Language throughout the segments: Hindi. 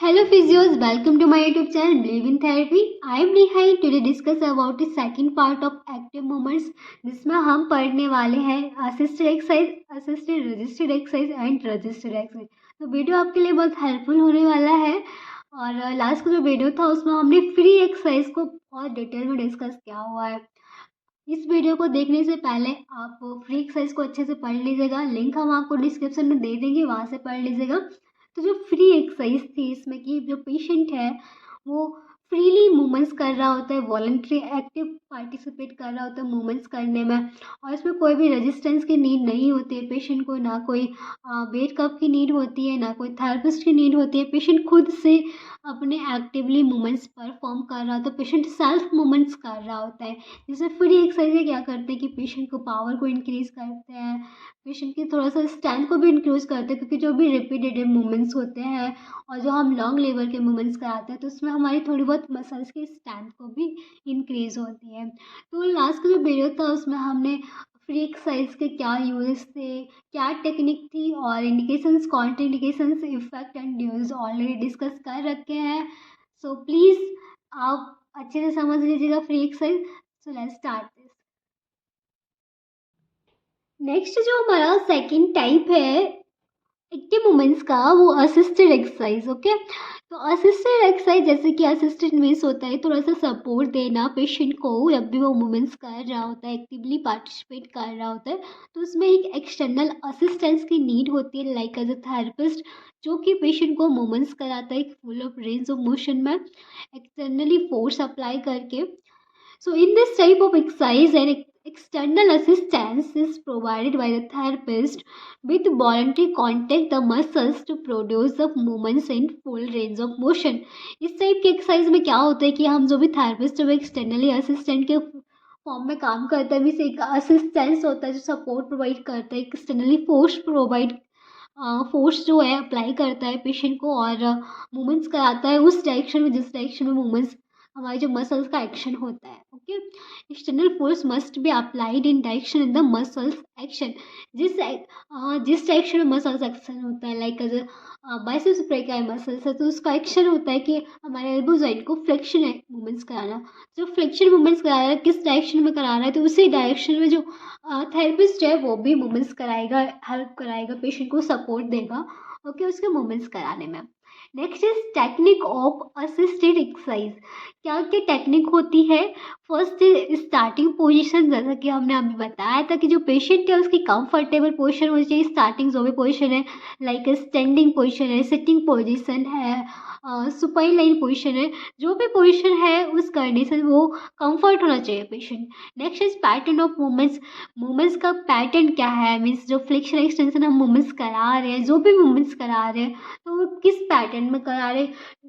Hello physios, welcome to my YouTube channel Believe in Therapy. I am Neha. Today discuss about the second part of active movements जिसमें हम पढ़ने वाले हैं assisted exercise, assisted resisted exercise and resisted exercise. तो वीडियो आपके लिए बहुत हेल्पफुल होने वाला है। और लास्ट का जो वीडियो था उसमें हमने फ्री एक्सरसाइज को बहुत डिटेल में डिस्कस किया हुआ है। इस वीडियो को देखने से पहले आप फ्री एक्सरसाइज को अच्छे से पढ़ लीजिएगा। लिंक हम आपको डिस्क्रिप्शन में दे देंगे, वहाँ से पढ़ लीजिएगा। तो जो फ्री एक्सरसाइज थी इसमें कि जो पेशेंट है वो फ्रीली मूवमेंट्स कर रहा होता है, वॉलंटरी एक्टिव पार्टिसिपेट कर रहा होता है मूवमेंट्स करने में, और इसमें कोई भी रेजिस्टेंस की नीड नहीं होती है पेशेंट को, ना कोई वेट कप की नीड होती है, ना कोई थेरेपिस्ट की नीड होती है। पेशेंट खुद से अपने एक्टिवली मूवमेंट्स परफॉर्म कर रहा होता है, पेशेंट सेल्फ मूवमेंट्स कर रहा होता है। जैसे फ्री एक्सरसाइज क्या करते हैं कि पेशेंट को पावर को इंक्रीज करते हैं, पेशेंट की थोड़ा सा स्ट्रेंथ को भी इंक्रीज करते हैं, क्योंकि जो भी रिपीटेटिव मूवमेंट्स होते हैं और जो हम लॉन्ग लेवल के मूवमेंट्स कराते हैं तो उसमें हमारी थोड़ी बहुत मसल्स की स्ट्रेंथ को भी इंक्रीज होती है। तो लास्ट का जो वीडियो था उसमें हमने फ्री एक्सरसाइज के क्या यूजेस थे, क्या टेक्निक थी और indications, contra indications, effect and dues already discuss कर रखे हैं। सो प्लीज़ आप अच्छे से समझ लीजिएगा free exercise. So let's start this. Next जो हमारा सेकंड टाइप है एक्टिव मूवमेंट्स का, वो असिस्टेड एक्सरसाइज। ओके, तो असिस्टेड एक्सरसाइज जैसे कि असिस्टेड मीन्स होता है थोड़ा सा सपोर्ट देना पेशेंट को जब भी वो मूवमेंट्स कर रहा होता है, एक्टिवली पार्टिसिपेट कर रहा होता है, तो उसमें एक एक्सटर्नल असिस्टेंस की नीड होती है, लाइक एज अ थेरेपिस्ट जो कि पेशेंट को मूवमेंट्स कराता है full of range of motion में एक्सटर्नली फोर्स अप्लाई करके। So in this type of exercise, an external assistance is provided by the therapist with voluntary contact the muscles to produce the movements in full range of motion. इस टाइप के एक्सरसाइज में क्या होता है कि हम जो भी थेरेपिस्ट है वो एक्सटर्नली असिस्टेंट के फॉर्म में काम करता है, मीन्स एक असिस्टेंस होता है जो सपोर्ट प्रोवाइड करता है, एक्सटर्नली फोर्स जो है अप्लाई करता है पेशेंट को और मूवमेंट्स कराता है उस डायरेक्शन में जिस डायरेक्शन में मूवमेंट्स हमारे जो मसल्स का एक्शन होता है। Okay, external force must be applied in direction in the muscles action, जिस डायरेक्शन में मसल्स एक्शन होता है, लाइक अगर बाइसेप्स ब्रेकियाई मसल्स है तो उसका एक्शन होता है कि हमारे एल्बो जॉइंट को फ्लेक्शन मूवमेंट्स कराना। जो फ्लेक्शन मूवमेंट्स करा रहा है किस डायरेक्शन में करा रहा है, तो उसी डायरेक्शन में जो थेरेपिस्ट है वो भी मूवमेंट्स कराएगा, हेल्प कराएगा, पेशेंट को सपोर्ट देगा ओके उसके मूवमेंट्स कराने में। Next is technique of assisted exercise. क्या क्या टेक्निक होती है? फर्स्ट स्टार्टिंग पोजीशन, जैसा कि हमने अभी बताया था कि जो पेशेंट है उसकी कंफर्टेबल पोजीशन होनी चाहिए। स्टार्टिंग जो भी पोजीशन है, लाइक स्टैंडिंग पोजीशन है, सिटिंग पोजीशन है, सुपाइन लाइन पोजीशन है, जो भी पोजीशन है उस कंडीशन वो कंफर्ट होना चाहिए patient. Next is pattern of movements. Movements का पैटर्न क्या है, मीन्स जो फ्लेक्शन एक्सटेंशन हम मूवमेंट्स करा रहे हैं, जो भी मूवमेंट्स करा रहे हैं तो वो किस पैटर्न में करा रहे,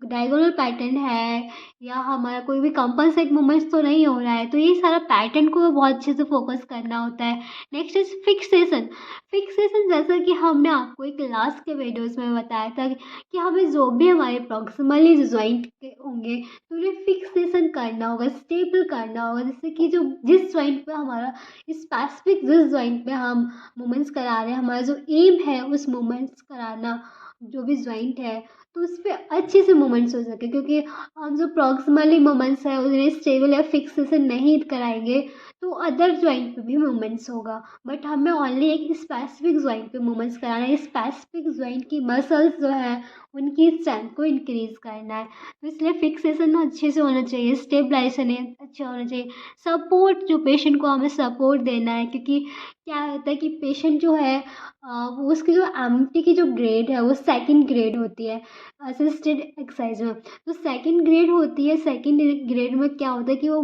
डायगोनल पैटर्न है या हमारा कोई भी कंपनसेट मूवमेंट्स तो नहीं हो रहा है, तो ये सारा पैटर्न को बहुत अच्छे से फोकस करना होता है। Next is fixation. फिक्सेशन जैसा कि हमने आपको एक लास्ट के वीडियोस में बताया था कि हमें जो भी हमारे प्रॉक्सिमली जो ज्वाइंट होंगे तो उन्हें फिक्सेशन करना होगा, स्टेबल करना होगा, जैसे कि जो जिस ज्वाइंट पे हमारा स्पेसिफिक जिस ज्वाइंट पे हम मूवमेंट्स करा रहे हैं, हमारा जो एम है उस मूवमेंट्स कराना जो भी ज्वाइंट है तो उस पर अच्छे से मूवमेंट्स हो सके, क्योंकि हम जो प्रॉक्सिमली मूवमेंट्स है उन्हें स्टेबल या फिक्सेशन नहीं कराएंगे तो अदर ज्वाइंट पे भी मूवमेंट्स होगा, बट हमें ओनली एक स्पेसिफिक ज्वाइंट पे मूवमेंट्स कराना है, स्पेसिफिक ज्वाइंट की मसल्स जो है उनकी स्ट्रेंथ को इंक्रीज करना है। तो इसलिए फिक्सेशन अच्छे से होना चाहिए, स्टेबलाइजेशन अच्छा होना चाहिए, सपोर्ट जो पेशेंट को हमें सपोर्ट देना है, क्योंकि क्या होता है कि पेशेंट जो है वो उसकी जो एमटी की जो ग्रेड है वो सेकंड ग्रेड होती है असिस्टेड एक्सरसाइज में। तो सेकंड ग्रेड होती है, सेकंड ग्रेड में क्या होता है कि वो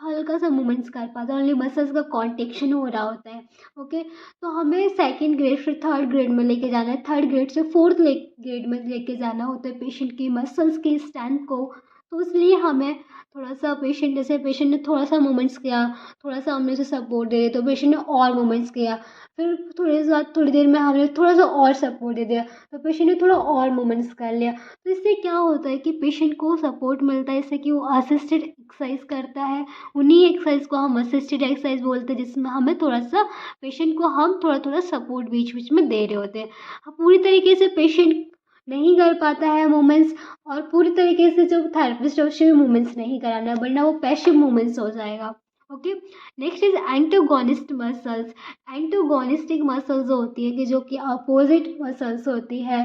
हल्का सा मूवमेंट्स कर पाता है, ओनली मसल्स का कॉन्ट्रेक्शन हो रहा होता है। ओके, तो हमें सेकंड ग्रेड फिर थर्ड ग्रेड में लेके जाना है, थर्ड ग्रेड से फोर्थ ग्रेड में लेके जाना होता है पेशेंट की मसल्स की स्ट्रेंथ को। तो इसलिए हमें थोड़ा सा पेशेंट, जैसे पेशेंट ने थोड़ा सा मूवमेंट्स किया, थोड़ा सा हमने उसे सपोर्ट दे दिया तो पेशेंट ने और मूवमेंट्स किया, फिर थोड़ी देर में हमने थोड़ा सा और सपोर्ट दे दिया तो पेशेंट ने थोड़ा और मूवमेंट्स कर लिया। तो इससे क्या होता है कि पेशेंट को सपोर्ट मिलता है, इससे कि वो असिस्टेड एक्सरसाइज करता है। उन्हीं एक्सरसाइज को हम असिस्टेड एक्सरसाइज बोलते हैं, जिसमें हमें थोड़ा सा पेशेंट को हम थोड़ा थोड़ा सपोर्ट बीच बीच में दे रहे होते हैं। पूरी तरीके से पेशेंट नहीं कर पाता है मूवमेंट्स, और पूरी तरीके से जो थेरेपिस्ट है उसे भी मूवमेंट्स नहीं कराना है, वरना वो पैसिव मूवमेंट्स हो जाएगा। Okay. Next is antagonist muscles. Antagonistic muscles जो होती है कि जो कि अपोजिट मसल्स होती है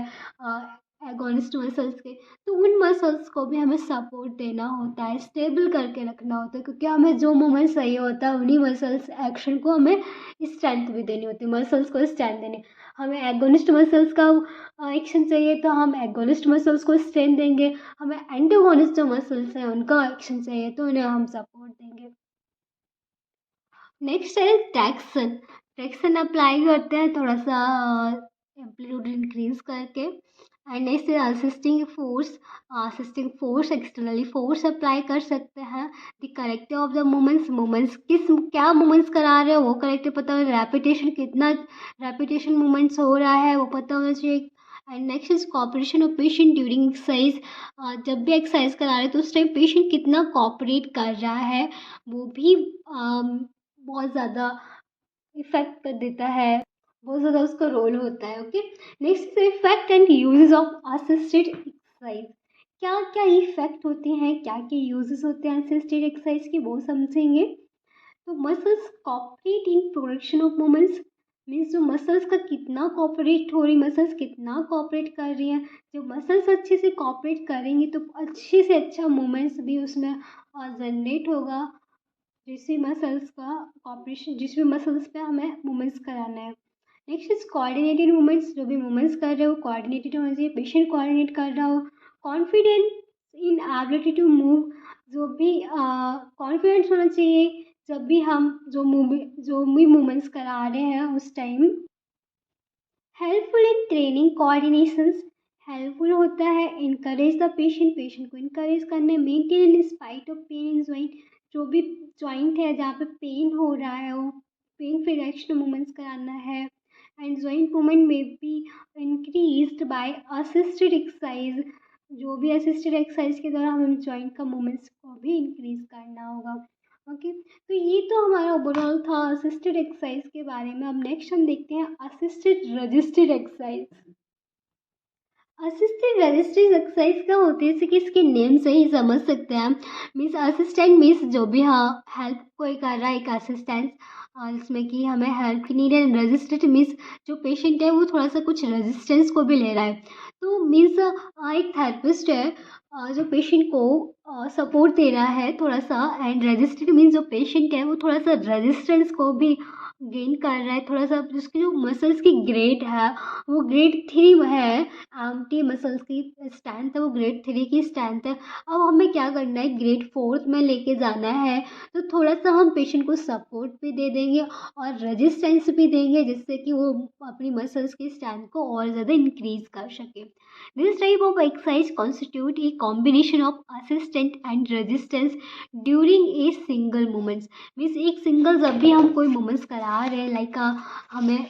एगोनिस्ट मसल्स के, तो उन मसल्स को भी हमें सपोर्ट देना होता है, स्टेबल करके रखना होता है, क्योंकि हमें जो मूवमेंट सही होता है उन्हीं मसल्स एक्शन को हमें स्ट्रेंथ भी देनी होती है, मसल्स को स्ट्रेंथ देनी। हमें एगोनिस्ट मसल्स का एक्शन चाहिए तो हम एगोनिस्ट मसल्स को स्ट्रेंथ देंगे, हमें एंटागोनिस्ट जो मसल्स हैं उनका एक्शन चाहिए तो उन्हें हम सपोर्ट देंगे। नेक्स्ट है ट्रैक्शन। ट्रैक्शन अप्लाई करते हैं थोड़ा सा एम्पलीट्यूड इंक्रीज करके। एंड नेक्स्ट है assisting force. Assisting force externally force apply कर सकते हैं। The corrective of the movements, movements किस क्या मूवमेंट्स करा रहे हो वो करेक्टिव पता हो, रेपिटेशन कितना रेपिटेशन मूवमेंट्स हो रहा है वो पता होना चाहिए। And next is cooperation of patient during exercise. जब भी एक्सरसाइज करा रहे हैं तो उस टाइम पेशेंट कितना कॉपरेट कर रहा है वो भी बहुत ज़्यादा इफ़ेक्ट कर देता है, बहुत ज़्यादा उसका रोल होता है। Okay. Next is effect and uses of assisted exercise. क्या क्या इफेक्ट होते हैं, क्या क्या यूजेस होते हैं असिस्टेड एक्सरसाइज के, वो समझेंगे। तो muscles cooperate in production of movements, means जो मसल्स का कितना कॉपरेट हो रही, मसल्स कितना कॉपरेट कर रही हैं। जब मसल्स अच्छे से कॉपरेट करेंगी तो अच्छे से अच्छा मूवमेंट्स भी उसमें जनरेट होगा, जिस भी मसल्स का कॉपरेशन, जिस भी मसल्स पे हमें मूवमेंट्स कराना है। नेक्स्ट इज कोऑर्डिनेटेड मूवमेंट्स, जो भी मूवमेंट्स कर रहे हो कोऑर्डिनेटेड होना चाहिए, पेशेंट कोऑर्डिनेट कर रहा हो। Confidence in ability to move, जो भी कॉन्फिडेंस होना चाहिए जब भी हम जो भी मूवमेंट्स करा रहे हैं उस time. Helpful in training coordinations, helpful होता है इनकरेज द पेशेंट, पेशेंट को इनकरेज करने, maintain in spite of pain in joint, जो भी ज्वाइंट है जहाँ पे पेन हो रहा है वो पेन फ्री डायरेक्शनल मूवमेंट्स कराना है। एंड ज्वाइंट मूवमेंट में be increased by assisted exercise, जो भी असिस्टेड एक्सरसाइज के द्वारा हमें ज्वाइंट का मूवमेंट्स को भी इंक्रीज करना होगा। ओके। तो ये तो हमारा ओवरऑल था असिस्टेड एक्सरसाइज के बारे में। अब नेक्स्ट हम देखते हैं असिस्टेड रजिस्टेड एक्सरसाइज। असिस्टेड रजिस्टेड एक्सरसाइज क्या होती है, जैसे कि इसके नेम से ही समझ सकते हैं। मीन्स असिस्टेंट मीन्स जो भी हाँ हेल्प कोई कर रहा है, एक असिस्टेंस जिसमें कि हमें हेल्प की नीड है। रजिस्टेड मीन्स जो पेशेंट है वो थोड़ा सा कुछ रेजिस्टेंस को भी ले रहा है। तो मीन्स एक थेरेपिस्ट है जो पेशेंट को सपोर्ट दे रहा है थोड़ा सा। एंड रजिस्टेड मीन्स जो पेशेंट है वो थोड़ा सा रेजिस्टेंस को भी गेन कर रहा है, थोड़ा सा उसकी जो मसल्स की ग्रेड है वो ग्रेड 3 है। टी मसल्स की स्ट्रेंथ है वो ग्रेड 3 की स्ट्रेंथ है। अब हमें क्या करना है, ग्रेड 4 में लेके जाना है, तो थोड़ा सा हम पेशेंट को सपोर्ट भी दे देंगे और रेजिस्टेंस भी देंगे, जिससे कि वो अपनी मसल्स की स्ट्रेंथ को और ज़्यादा इंक्रीज कर सके। This type of exercise constitute a combination of assistant and resistance during a single movements. Means एक सिंगल जब भी हम कोई मूवमेंट्स करा रहे हैं, लाइक हमें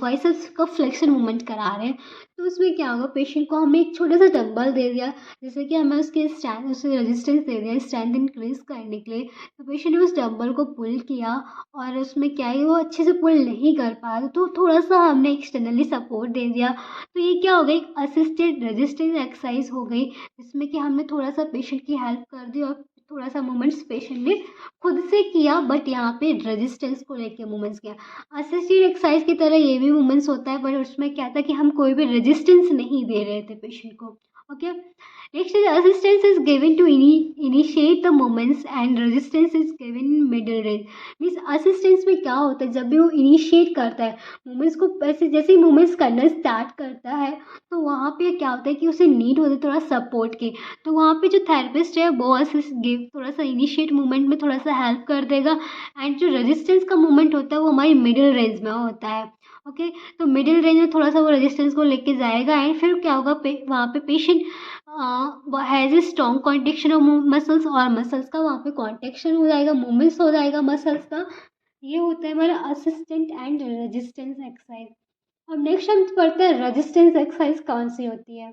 बाइसेप्स का फ्लेक्शन मूवमेंट करा रहे हैं, तो उसमें क्या होगा, पेशेंट को हमने एक छोटा सा डंबल दे दिया, जैसे कि हमें उसके स्ट्रेंथ उसे रेजिस्टेंस दे दिया स्ट्रेंथ इंक्रीज करने के लिए। तो पेशेंट ने उस डंबल को पुल किया और उसमें क्या है वो अच्छे से पुल नहीं कर पा रहा, तो थोड़ा सा हमने एक्सटर्नली सपोर्ट दे दिया। तो ये क्या हो गई, एक असिस्टेड रेजिस्टेंस एक्सरसाइज हो गई, जिसमें कि हमने थोड़ा सा पेशेंट की हेल्प कर दी और थोड़ा सा मूवमेंट्स पेशेंट ने खुद से किया, बट यहाँ पे रेजिस्टेंस को लेके मूवमेंट्स किया। असिस्टेड एक्सरसाइज की तरह ये भी मूवमेंट्स होता है, पर उसमें क्या था कि हम कोई भी रेजिस्टेंस नहीं दे रहे थे पेशेंट को। Okay. Next is assistance is given to initiate the movements and resistance is given in middle range. Means assistance में क्या होता है, जब भी वो इनिशिएट करता है मूवमेंट्स को, ऐसे जैसे ही मूवमेंट्स करना स्टार्ट करता है तो वहाँ पे क्या होता है कि उसे नीड होती है थोड़ा सपोर्ट की, तो वहाँ पे जो थेरेपिस्ट है वो असिस्ट गिव थोड़ा सा इनिशिएट मूवमेंट में थोड़ा सा हेल्प कर देगा। एंड जो रेजिस्टेंस का मूवमेंट होता है वो हमारी मिडिल रेंज में होता है। ओके। तो मिडिल रेंज में थोड़ा सा वो रेजिस्टेंस को लेके जाएगा एंड फिर क्या होगा, वहाँ पे patient has a strong contraction of muscles, और मसल्स का वहाँ पे कॉन्ट्रेक्शन हो जाएगा, मूवमेंट्स हो जाएगा मसल्स का। ये होता है हमारा असिस्टेंट एंड रेजिस्टेंस एक्सरसाइज। अब नेक्स्ट हम पढ़ते हैं रेजिस्टेंस एक्सरसाइज कौन सी होती है।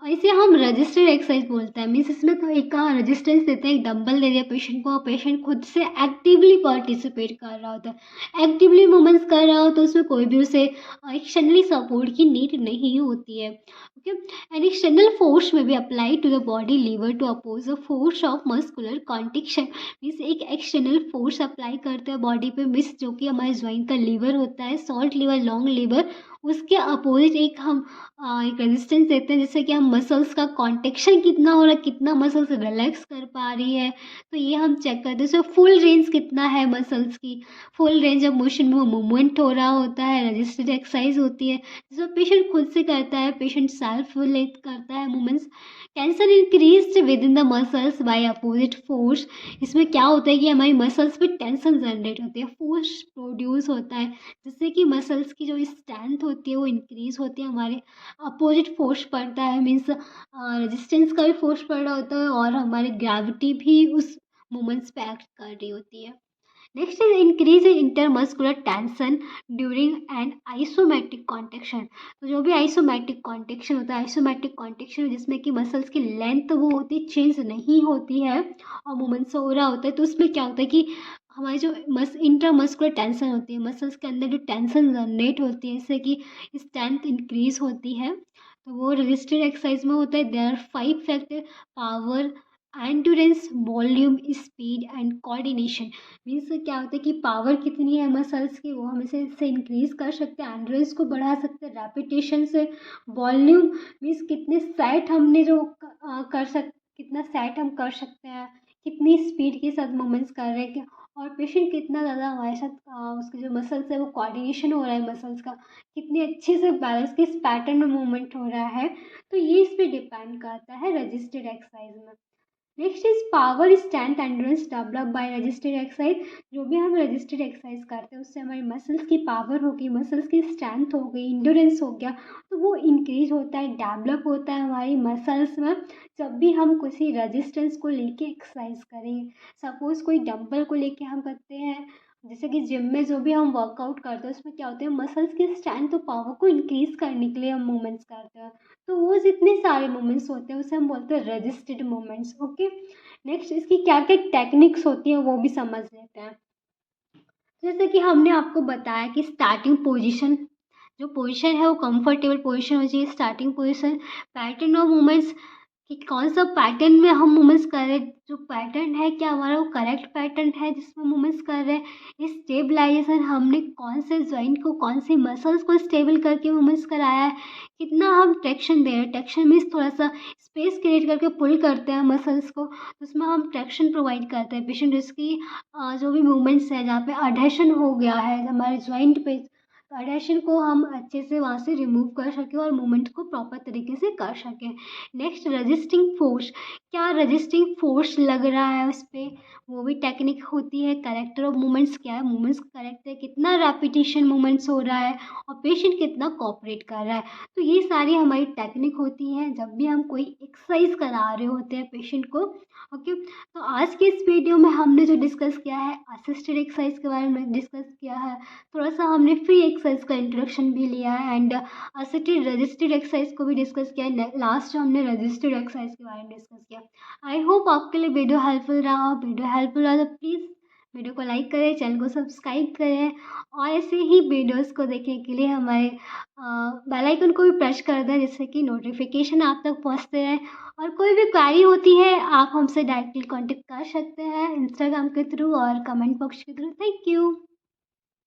इसे हम रजिस्टर्ड एक्सरसाइज बोलते हैं। मीन्स इसमें तो एक रेजिस्टेंस देते हैं, एक डंबल दे दिया पेशेंट को और पेशेंट खुद से एक्टिवली पार्टिसिपेट कर रहा होता है, एक्टिवली मूवमेंट्स कर रहा हो, तो उसमें कोई भी उसे एक्सटर्नली सपोर्ट की नीड नहीं होती है। ओके, एंड एक्सटर्नल फोर्स में भी apply to the body lever to oppose the force of muscular contraction. Means एक एक्सटर्नल फोर्स अप्लाई करते हैं बॉडी पे, मीन्स जो कि हमारे ज्वाइंट का लीवर होता है, शॉर्ट लीवर, लॉन्ग लीवर, उसके अपोजिट एक हम एक रेजिस्टेंस देते हैं, जिससे कि हम मसल्स का कॉन्ट्रैक्शन कितना हो रहा है, कितना मसल्स रिलैक्स कर पा रही है, तो ये हम चेक करते हैं। सो फुल रेंज कितना है मसल्स की, फुल रेंज ऑफ मोशन में वो मूवमेंट हो रहा होता है, रजिस्टेड एक्सरसाइज होती है जिसमें पेशेंट खुद से करता है, पेशेंट सेल्फ लेट करता है movements. Cancer increase within the muscles by opposite force. इसमें क्या होता है कि हमारी मसल्स पे टेंशन जनरेट होती है, फोर्स प्रोड्यूस होता है, जिससे कि मसल्स की जो स्ट्रेंथ होती है वो इंक्रीज होती है, हमारे अपोजिट फोर्स पड़ता है। मीन्स रेजिस्टेंस का भी फोर्स पड़ रहा होता है और हमारी ग्रेविटी भी उस मोमेंट्स पे एक्ट कर रही होती है। Next is increase in intermuscular tension during an isometric contraction. तो जो भी आइसोमेट्रिक कॉन्ट्रैक्शन होता है, आइसोमेट्रिक कॉन्ट्रैक्शन जिसमें कि मसल्स की लेंथ वो होती चेंज नहीं होती है और मूवमेंट्स हो रहा होता है, तो उसमें क्या होता है कि हमारी जो इंट्रामस्कुलर टेंशन होती है, मसल्स के अंदर जो टेंशन जनरेट होती है, इससे कि स्ट्रेंथ इंक्रीज होती है, तो वो रजिस्टेड एक्सरसाइज में होता है। There are 5 factor: power, endurance, volume, speed and coordination. Means क्या होता है कि पावर कितनी है मसल्स की, वो हम इसे इंक्रीज कर सकते हैं, एंड्योरेंस को बढ़ा सकते हैं रेपिटेशन से, वॉल्यूम मीन्स कितने सेट हमने जो कर सक कितना सेट हम कर सकते हैं, कितनी स्पीड के साथ मूवमेंट्स कर रहे हैं, और पेशेंट कितना ज़्यादा हमारे साथ उसके जो मसल्स है वो कोऑर्डिनेशन हो रहा है मसल्स का, कितने अच्छे से बैलेंस किस पैटर्न में मूवमेंट हो रहा है, तो ये इस पर डिपेंड करता है रजिस्टेड एक्सरसाइज में। Next is power, strength, endurance develop by रजिस्टेड exercise. जो भी हम रजिस्टेड एक्सरसाइज करते हैं उससे हमारी मसल्स की पावर होगी, मसल्स की स्ट्रेंथ हो गई, इंड्योरेंस हो गया, तो वो इंक्रीज होता है, डेवलप होता है हमारी मसल्स में। जब भी हम किसी रजिस्टेंस को लेके एक्सरसाइज करें, सपोज कोई डंबल को लेके हम करते हैं, जैसे कि जिम में जो भी हम वर्कआउट करते हैं उसमें क्या होता है, मसल्स की स्ट्रेंथ और पावर को इंक्रीज करने के लिए हम मूवमेंट्स करते हैं, तो वो जितने सारे मूवमेंट्स होते हैं उसे हम बोलते हैं रजिस्टेड मूवमेंट्स। ओके, नेक्स्ट इसकी क्या क्या टेक्निक्स होती हैं वो भी समझ लेते हैं। जैसे कि हमने आपको बताया कि स्टार्टिंग पोजीशन, जो पोजीशन है वो कंफर्टेबल पोजीशन होनी चाहिए, starting position, pattern of movements कि कौन सा पैटर्न में हम मूवमेंट्स कर रहे हैं, जो पैटर्न है क्या हमारा वो करेक्ट पैटर्न है जिसमें मूवमेंट्स कर रहे हैं, स्टेबलाइजेशन, हमने कौन से जॉइंट को, कौन से मसल्स को स्टेबल करके मूवमेंट्स कराया है, कितना हम ट्रैक्शन दे रहे हैं, ट्रैक्शन मीन्स थोड़ा सा स्पेस क्रिएट करके पुल करते हैं मसल्स को, तो उसमें हम ट्रैक्शन प्रोवाइड करते हैं पेशेंट, जिसकी जो भी मूवमेंट्स है जहाँ पे अडहेशन हो गया है हमारे जॉइंट पे, तो अडहेशन को हम अच्छे से वहाँ से रिमूव कर सकें और मूवमेंट को प्रॉपर तरीके से कर सकें। नेक्स्ट रजिस्टिंग फोर्स, क्या रजिस्टिंग फोर्स लग रहा है उस पर, वो भी टेक्निक होती है। करेक्टर ऑफ मूवमेंट्स, क्या है मूवमेंट्स करेक्ट है, कितना रेपिटेशन मूवमेंट्स हो रहा है और पेशेंट कितना कोऑपरेट कर रहा है, तो ये सारी हमारी टेक्निक होती हैं जब भी हम कोई एक्सरसाइज करा रहे होते हैं पेशेंट को। ओके, तो आज के इस वीडियो में हमने जो डिस्कस किया है असिस्टेड एक्सरसाइज के बारे में डिस्कस किया है, थोड़ा सा हमने फ्री एक्सरसाइज का इंट्रोडक्शन भी लिया है एंड असिस्टेड रजिस्टेड एक्सरसाइज को भी डिस्कस किया है। लास्ट हमने रजिस्टेड एक्सरसाइज के बारे में डिस्कस किया। आई होप आपके लिए वीडियो हेल्पफुल रहा, तो प्लीज़ वीडियो को लाइक करें, चैनल को सब्सक्राइब करें और ऐसे ही वीडियोस को देखने के लिए हमारे बेल आइकन को भी प्रेस कर दें, जिससे कि नोटिफिकेशन आप तक पहुंचते रहें। और कोई भी क्वेरी होती है आप हमसे डायरेक्टली कांटेक्ट कर सकते हैं इंस्टाग्राम के थ्रू और कमेंट बॉक्स के थ्रू। Thank you.